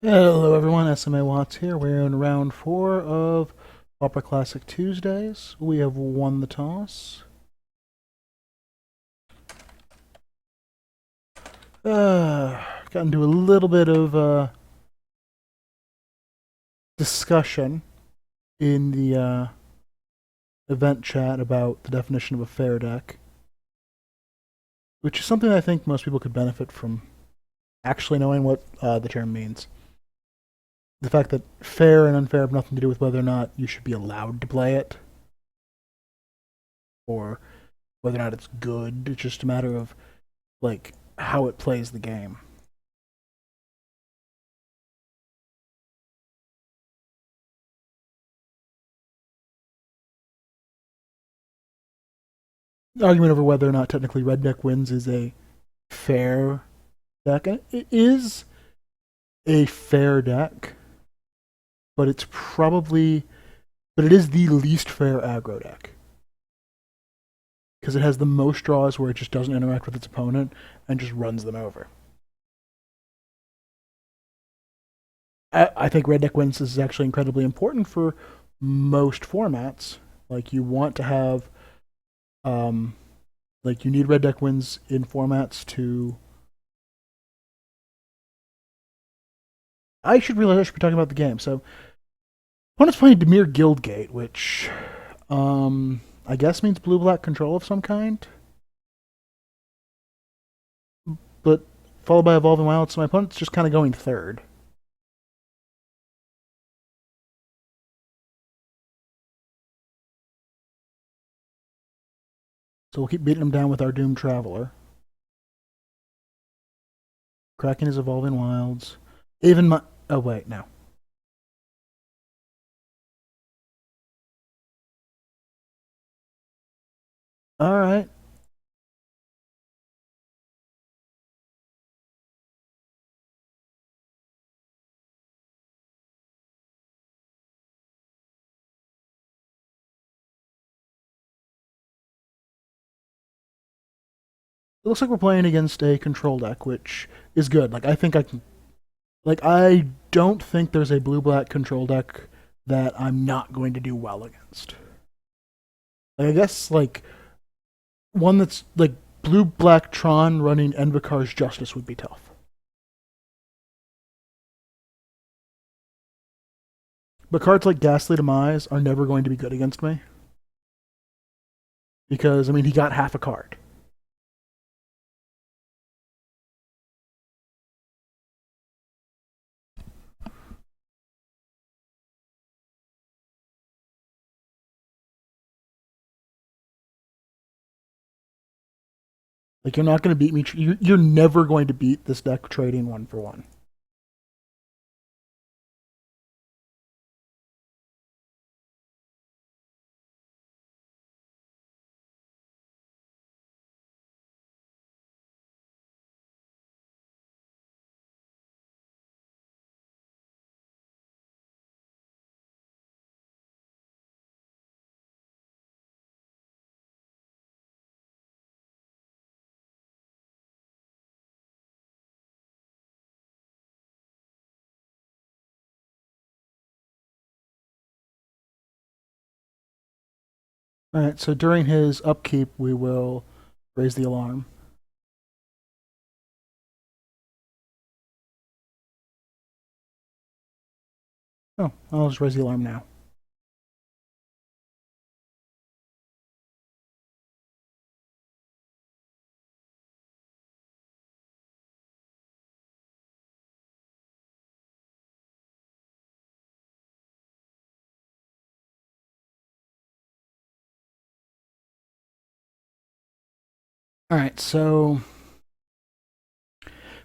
Hello everyone, SMA Watts here. We're in round 4 of Pauper Classic Tuesdays. We have won the toss. Got into a little bit of discussion in the event chat about the definition of a fair deck, which is something I think most people could benefit from actually knowing what the term means. The fact that fair and unfair have nothing to do with whether or not you should be allowed to play it, or whether or not it's good. It's just a matter of like how it plays the game. The argument over whether or not technically red deck wins is a fair deck. And it is a fair deck, but it is the least fair aggro deck because it has the most draws where it just doesn't interact with its opponent and just runs them over. I think red deck wins is actually incredibly important for most formats. Like you want to have, um, like you need red deck wins in formats to. I should realize I should be talking about the game. So opponent's playing Demir Guildgate, which I guess means blue black control of some kind. But followed by Evolving Wilds, so my opponent's just kind of going third. So we'll keep beating him down with our Doomed Traveler. Cracking his Evolving Wilds. Even my. Oh, wait, no. Alright. It looks like we're playing against a control deck, which is good. Like, I think I can. Like, I don't think there's a blue black control deck that I'm not going to do well against. Like, I guess, like, one that's like blue black Tron running Envikar's Justice would be tough. But cards like Ghastly Demise are never going to be good against me because I mean he got half a card. Like you're not going to beat me. You're never going to beat this deck trading one for one. All right. So during his upkeep, we will raise the alarm. Oh, I'll just raise the alarm now. All right. So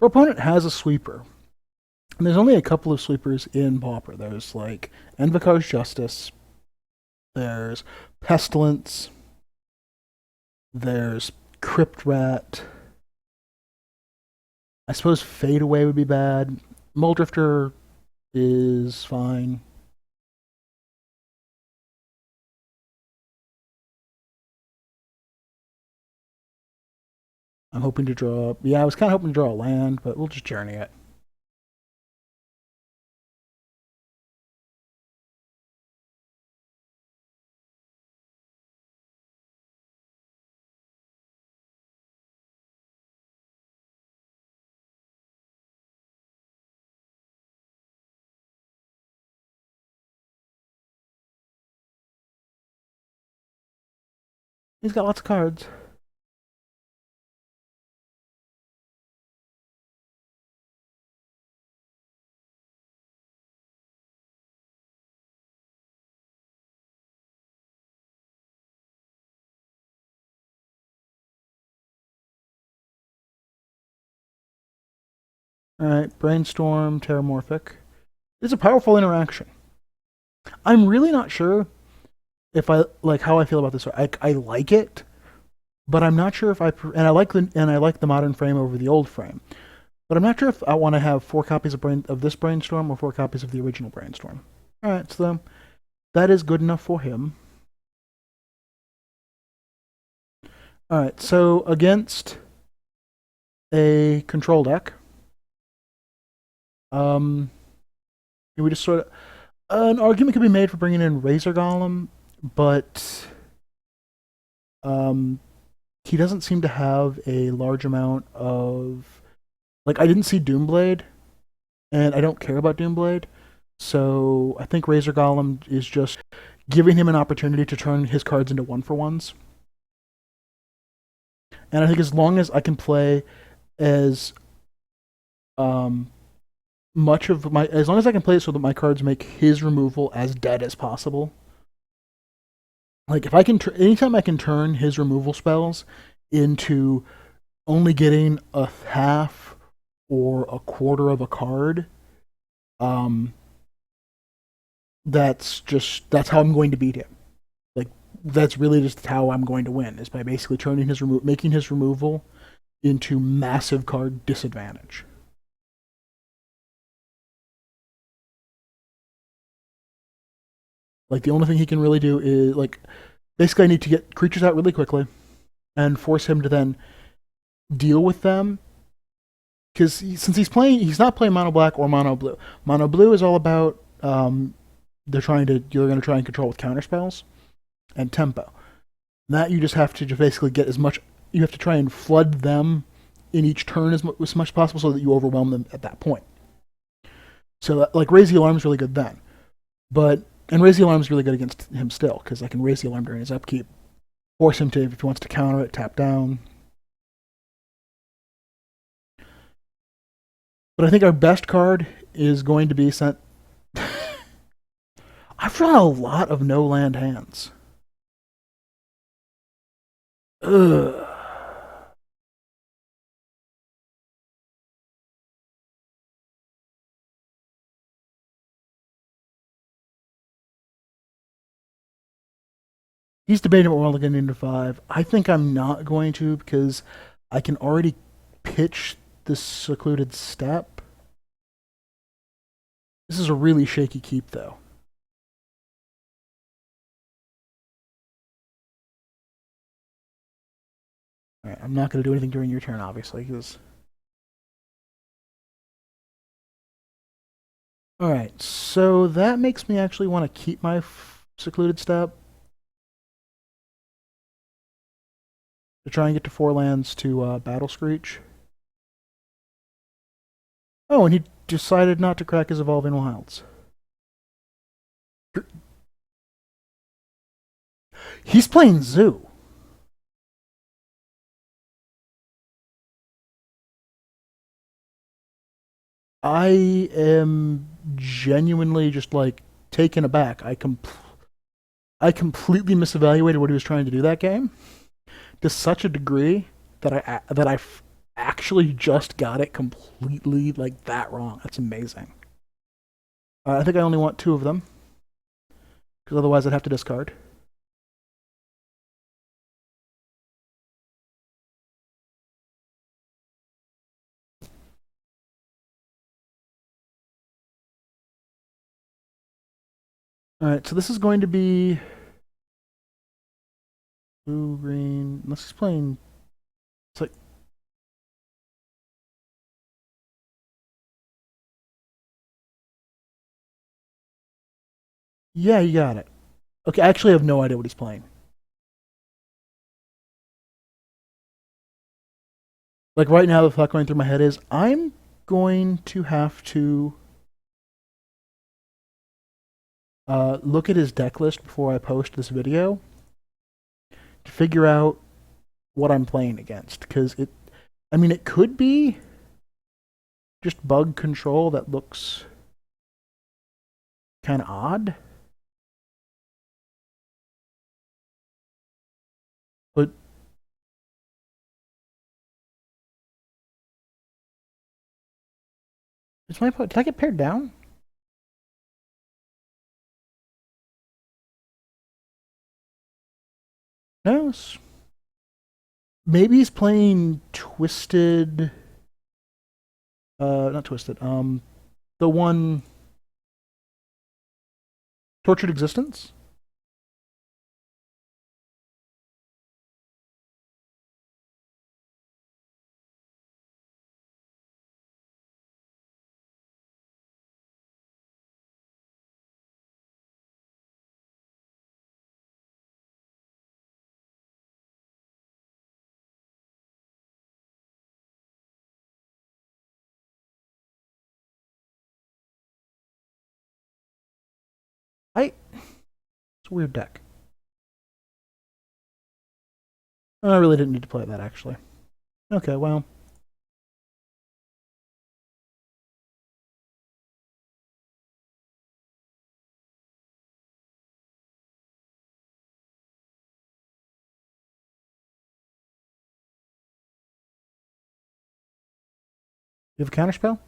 our opponent has a sweeper. And there's only a couple of sweepers in Pauper. There's like Envikar's Justice. There's Pestilence. There's Crypt Rat. I suppose Fade Away would be bad. Muldrifter is fine. I'm hoping to draw. Yeah, I was kind of hoping to draw a land, but we'll just journey it. He's got lots of cards. Alright, Brainstorm, Terramorphic. It's a powerful interaction. I'm really not sure if I like how I feel about this. I like it, but I'm not sure if and I like the modern frame over the old frame. But I'm not sure if I want to have 4 copies of this Brainstorm or 4 copies of the original Brainstorm. Alright, so that is good enough for him. Alright, so against a control deck, we just sort of an argument could be made for bringing in Razor Golem, but he doesn't seem to have a large amount of like I didn't see Doomblade, and I don't care about Doomblade, so I think Razor Golem is just giving him an opportunity to turn his cards into 1-for-1s. And I think as long as I can play as much of my as long as I can play it so that my cards make his removal as dead as possible. Like if I can, anytime I can turn his removal spells into only getting a half or a quarter of a card, that's how I'm going to beat him. Like that's really just how I'm going to win is by basically turning making his removal into massive card disadvantage. Like the only thing he can really do is like basically I need to get creatures out really quickly and force him to then deal with them. Because since he's not playing mono black or mono blue. Mono blue is all about you're going to try and control with counter spells and tempo. That you just have to basically get as much. You have to try and flood them in each turn as much as possible so that you overwhelm them at that point. So like raise the alarm is really good then, and raise the alarm is really good against him still because I can raise the alarm during his upkeep, force him to if he wants to counter it, tap down. But I think our best card is going to be sent. I've drawn a lot of no land hands. Ugh. He's debating what we're getting into 5. I think I'm not going to because I can already pitch this secluded step. This is a really shaky keep, though. Alright, I'm not going to do anything during your turn, obviously, because... Alright, so that makes me actually want to keep my secluded step. To try and get to 4 lands to Battle Screech. Oh, and he decided not to crack his Evolving Wilds. He's playing Zoo. I am genuinely just like taken aback. I completely misevaluated what he was trying to do that game to such a degree that I actually just got it completely like that wrong. That's amazing. I think I only want 2 of them because otherwise I'd have to discard. Alright, so this is going to be blue, green. Unless he's playing. It's like. Yeah, you got it. Okay, I actually have no idea what he's playing. Like right now, the thought going through my head is I'm going to have to look at his deck list before I post this video to figure out what I'm playing against. Because I mean, it could be just bug control that looks kind of odd. But did I get paired down? No. Maybe he's playing Twisted. Not Twisted. The one Tortured Existence. It's a weird deck. I really didn't need to play that actually. Okay, well. You have a counterspell?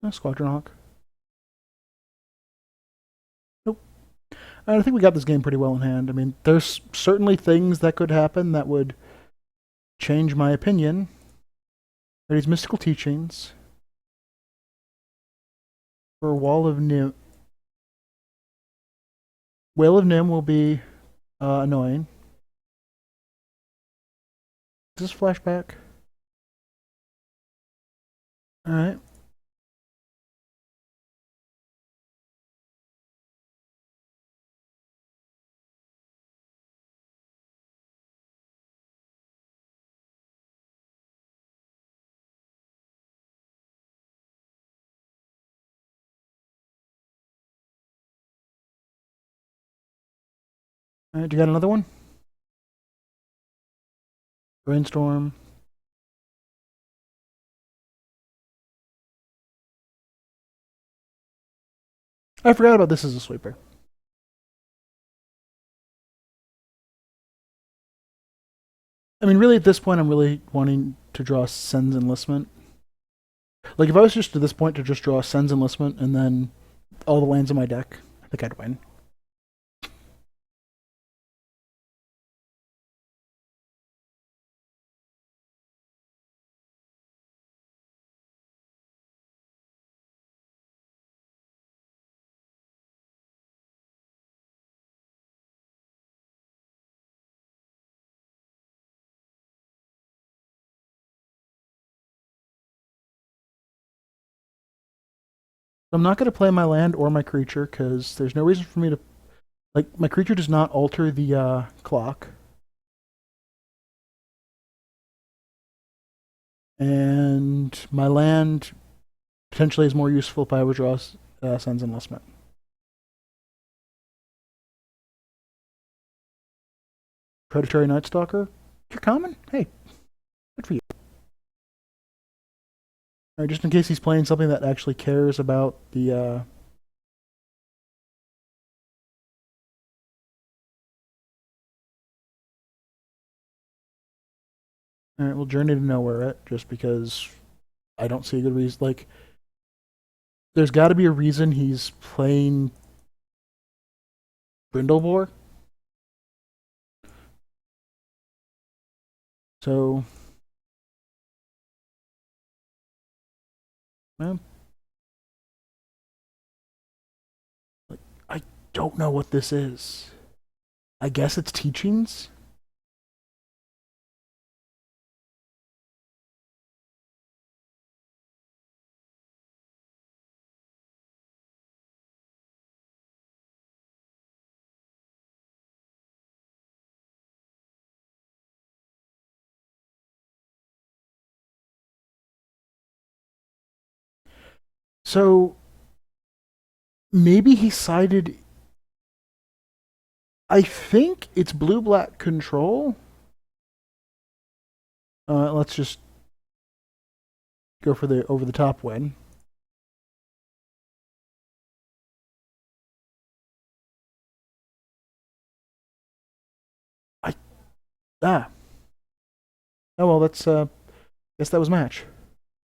No, Squadron Hawk. Nope. I think we got this game pretty well in hand. I mean, there's certainly things that could happen that would change my opinion. There are these mystical teachings. For Wall of Nim. Whale of Nim will be annoying. Is this flashback? Alright. Alright, you got another one? Brainstorm. I forgot about this as a sweeper. I mean, really, at this point, I'm really wanting to draw Sen's Enlistment. Like, if I was just to this point to just draw Sen's Enlistment and then all the lands in my deck, I think I'd win. I'm not going to play my land or my creature because there's no reason for me to. Like, my creature does not alter the clock. And my land potentially is more useful if I would draw Sen's Enlistment. Predatory Night Stalker? You're common? Hey, good for you. Alright, just in case he's playing something that actually cares about the Alright, we'll Journey to Nowhere it, just because I don't see a good reason. Like, there's got to be a reason he's playing Brindlebore. So, well, like, I don't know what this is. I guess it's teachings. So maybe he sided. I think it's blue black control. Let's just go for the over the top win. I ah. Oh well, that's guess that was match.